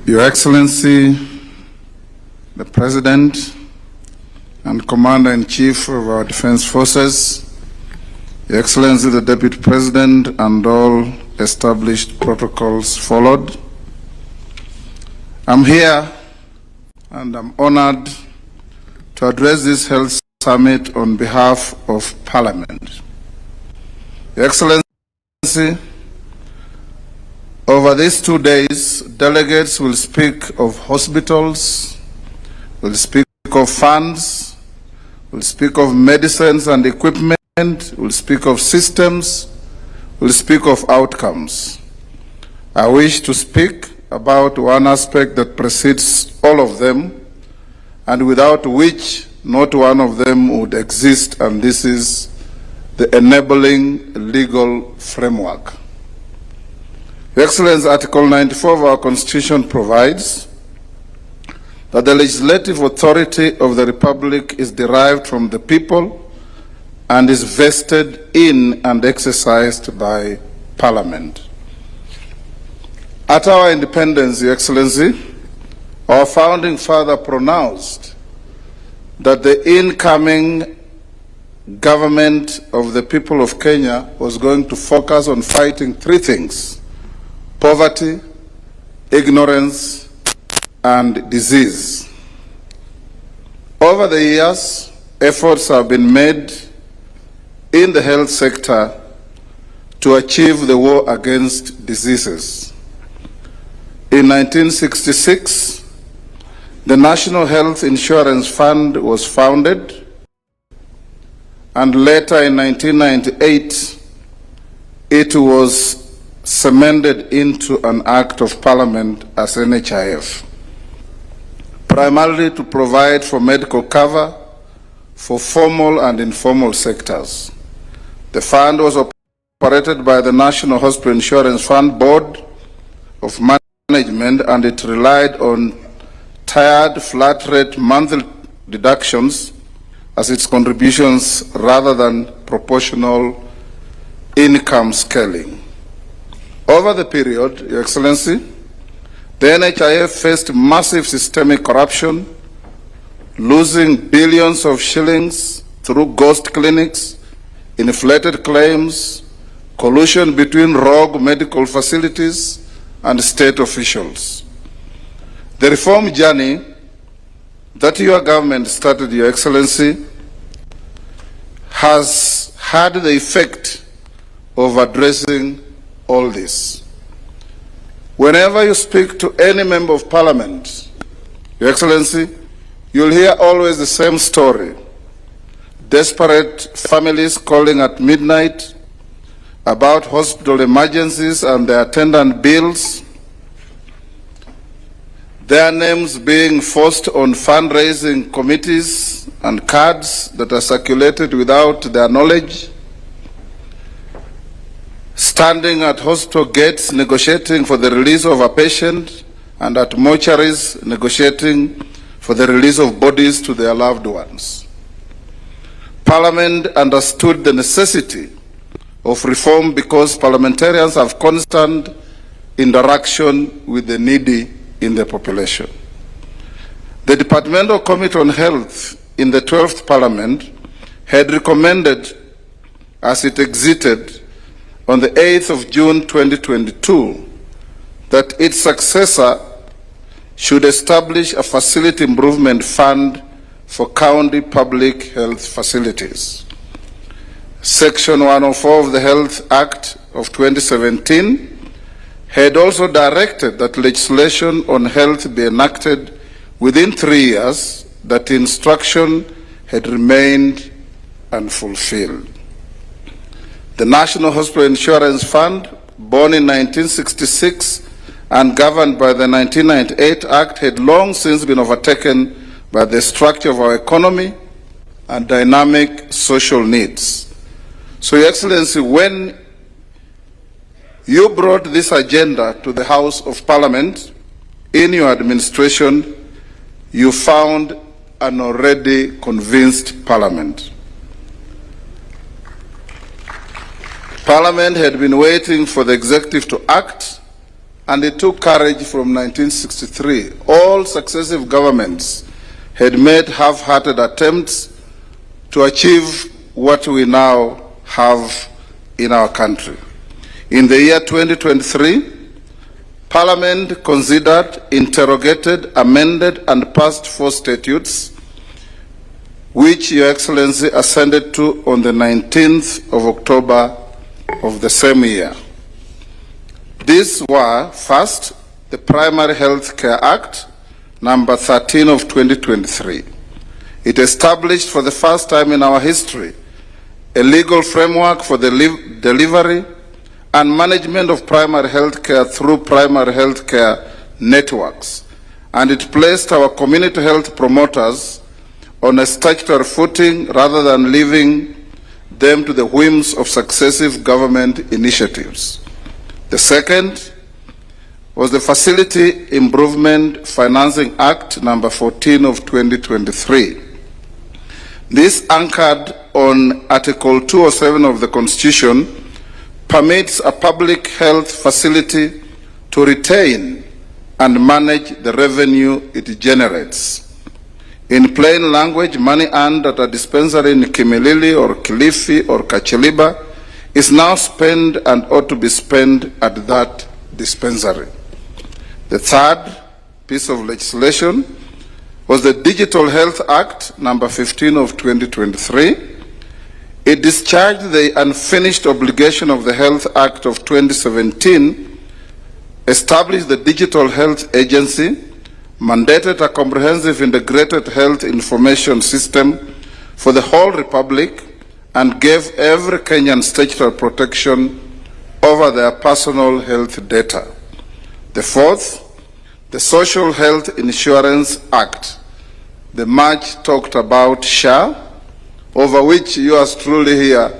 Your Excellency, the President and Commander-in-Chief of our Defense Forces, Your Excellency, the Deputy President, and all established protocols followed, I'm here and I'm honored to address this health summit on behalf of Parliament. Your Excellency, over these 2 days, delegates will speak of hospitals, will speak of funds, will speak of medicines and equipment, will speak of systems, will speak of outcomes. I wish to speak about one aspect that precedes all of them, and without which not one of them would exist, and this is the enabling legal framework. Your Excellency, Article 94 of our Constitution provides that the legislative authority of the Republic is derived from the people and is vested in and exercised by Parliament. At our independence, Your Excellency, our founding father pronounced that the incoming government of the people of Kenya was going to focus on fighting three things: poverty, ignorance, and disease. Over the years, efforts have been made in the health sector to achieve the war against diseases. In 1966, the National Health Insurance Fund was founded, and later in 1998, it was cemented into an Act of Parliament as NHIF, primarily to provide for medical cover for formal and informal sectors. The fund was operated by the National Hospital Insurance Fund Board of Management, and it relied on tiered flat rate monthly deductions as its contributions rather than proportional income scaling. Over the period, Your Excellency, the NHIF faced massive systemic corruption, losing billions of shillings through ghost clinics, inflated claims, collusion between rogue medical facilities and state officials. The reform journey that your government started, Your Excellency, has had the effect of addressing all this. Whenever you speak to any member of Parliament, Your Excellency, you'll hear always the same story. Desperate families calling at midnight about hospital emergencies and their attendant bills, their names being forced on fundraising committees and cards that are circulated without their knowledge, standing at hospital gates negotiating for the release of a patient, and at mortuaries negotiating for the release of bodies to their loved ones. Parliament understood the necessity of reform because parliamentarians have constant interaction with the needy in the population. The Departmental Committee on Health in the 12th Parliament had recommended, as it exited on the 8th of June 2022, that its successor should establish a facility improvement fund for county public health facilities. Section 104 of the Health Act of 2017 had also directed that legislation on health be enacted within 3 years. That instruction had remained unfulfilled. The National Hospital Insurance Fund, born in 1966 and governed by the 1998 Act, had long since been overtaken by the structure of our economy and dynamic social needs. So, Your Excellency, when you brought this agenda to the House of Parliament in your administration, you found an already convinced Parliament. Parliament had been waiting for the executive to act, and it took courage from 1963. All successive governments had made half-hearted attempts to achieve what we now have in our country. In the year 2023, Parliament considered, interrogated, amended, and passed 4 statutes, which Your Excellency assented to on the 19th of October of the same year. These were, first, the Primary Health Care Act, number 13 of 2023. It established for the first time in our history a legal framework for the delivery and management of primary health care through primary health care networks, and it placed our community health promoters on a statutory footing rather than leaving them to the whims of successive government initiatives. The second was the Facility Improvement Financing Act, number 14 of 2023. This, anchored on Article 207 of the Constitution, permits a public health facility to retain and manage the revenue it generates. In plain language, money earned at a dispensary in Kimilili or Kilifi or Kacheliba is now spent and ought to be spent at that dispensary. The third piece of legislation was the Digital Health Act, number 15 of 2023. It discharged the unfinished obligation of the Health Act of 2017, established the Digital Health Agency, mandated a comprehensive integrated health information system for the whole Republic, and gave every Kenyan statutory protection over their personal health data. The fourth, the Social Health Insurance Act, the much talked about SHA, over which yours truly here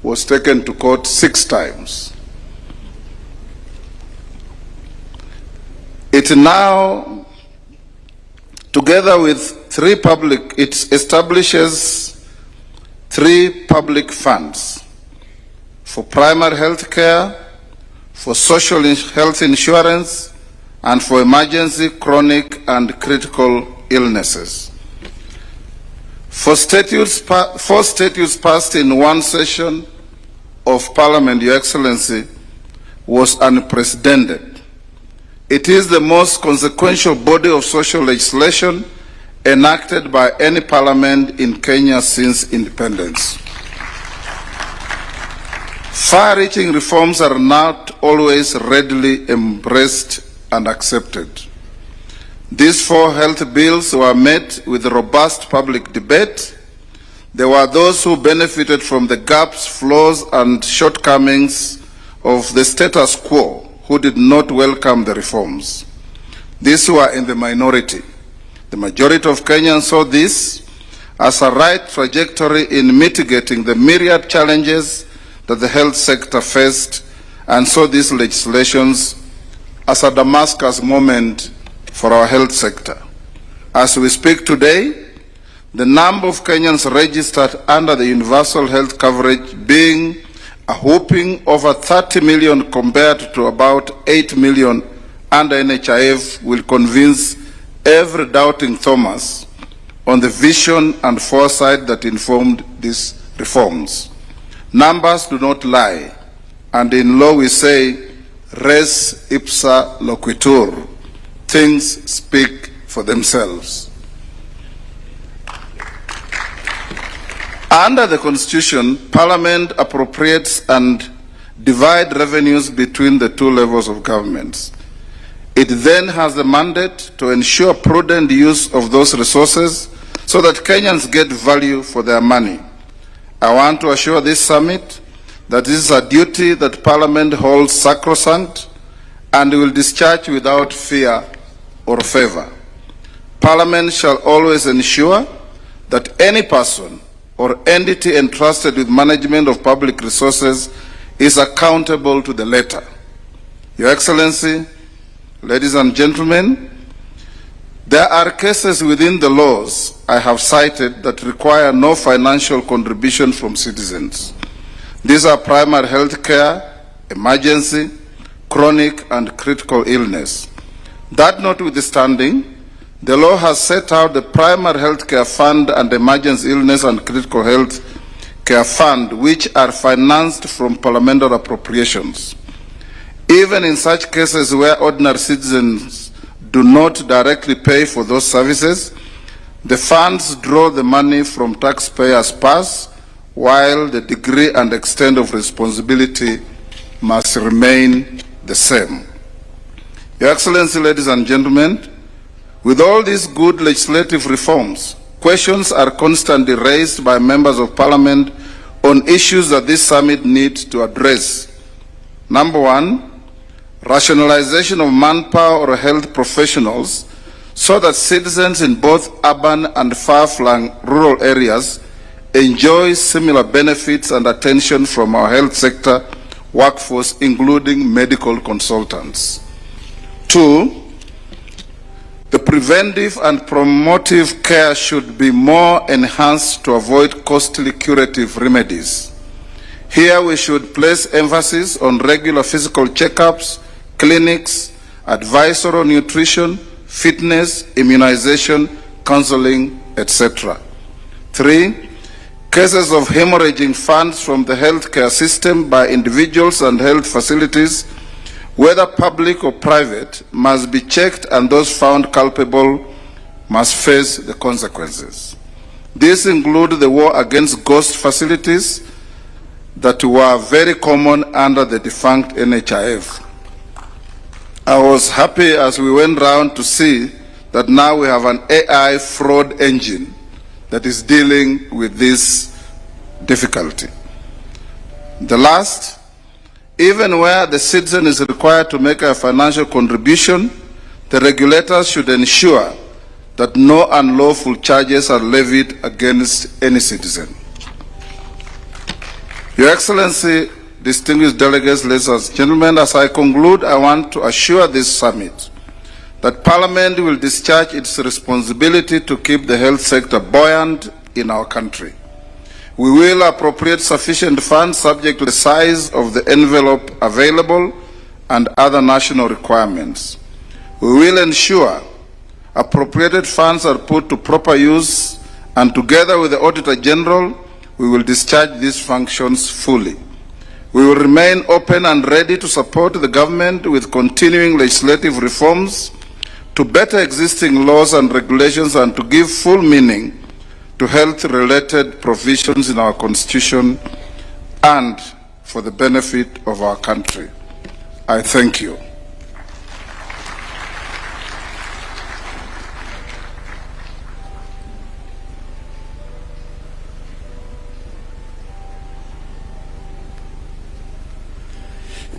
was taken to court 6 times. It now, together with it establishes 3 public funds for primary health care, for social health insurance, and for emergency, chronic, and critical illnesses. 4 statutes passed in one session of Parliament, Your Excellency, was unprecedented. It is the most consequential body of social legislation enacted by any parliament in Kenya since independence. Far-reaching reforms are not always readily embraced and accepted. These 4 health bills were met with robust public debate. There were those who benefited from the gaps, flaws, and shortcomings of the status quo who did not welcome the reforms. These were in the minority. The majority of Kenyans saw this as a right trajectory in mitigating the myriad challenges that the health sector faced, and saw these legislations as a Damascus moment for our health sector. As we speak today, the number of Kenyans registered under the universal health coverage being a whopping over 30 million compared to about 8 million under NHIF will convince every doubting Thomas on the vision and foresight that informed these reforms. Numbers do not lie, and in law we say, res ipsa loquitur. Things speak for themselves. Under the Constitution, Parliament appropriates and divides revenues between the 2 levels of governments. It then has the mandate to ensure prudent use of those resources so that Kenyans get value for their money. I want to assure this summit that this is a duty that Parliament holds sacrosanct and will discharge without fear or favor. Parliament shall always ensure that any person or entity entrusted with management of public resources is accountable to the letter. Your Excellency, ladies and gentlemen, there are cases within the laws I have cited that require no financial contribution from citizens. These are primary health care, emergency, chronic and critical illness. That notwithstanding, the law has set out the Primary Health Care Fund and Emergency Illness and Critical Health Care Fund, which are financed from parliamentary appropriations. Even in such cases where ordinary citizens do not directly pay for those services, the funds draw the money from taxpayers' purse, while the degree and extent of responsibility must remain the same. Your Excellency, ladies and gentlemen, with all these good legislative reforms, questions are constantly raised by members of Parliament on issues that this summit needs to address. Number one, rationalization of manpower or health professionals so that citizens in both urban and far-flung rural areas enjoy similar benefits and attention from our health sector workforce, including medical consultants. Two, the preventive and promotive care should be more enhanced to avoid costly curative remedies. Here we should place emphasis on regular physical checkups, clinics, advisory nutrition, fitness, immunization, counseling, etc. Three, cases of hemorrhaging funds from the healthcare system by individuals and health facilities, whether public or private, must be checked, and those found culpable must face the consequences. These include the war against ghost facilities that were very common under the defunct NHIF. I was happy as we went round to see that now we have an AI fraud engine that is dealing with this difficulty. The last, even where the citizen is required to make a financial contribution, the regulators should ensure that no unlawful charges are levied against any citizen. Your Excellency, distinguished delegates, ladies and gentlemen, as I conclude, I want to assure this summit that Parliament will discharge its responsibility to keep the health sector buoyant in our country. We will appropriate sufficient funds subject to the size of the envelope available and other national requirements. We will ensure appropriated funds are put to proper use, and together with the Auditor General, we will discharge these functions fully. We will remain open and ready to support the government with continuing legislative reforms to better existing laws and regulations and to give full meaning to health-related provisions in our Constitution and for the benefit of our country. I thank you.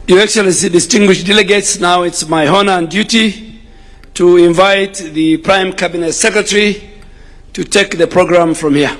Your Excellency, distinguished delegates, now it's my honor and duty to invite the Prime Cabinet Secretary to take the program from here.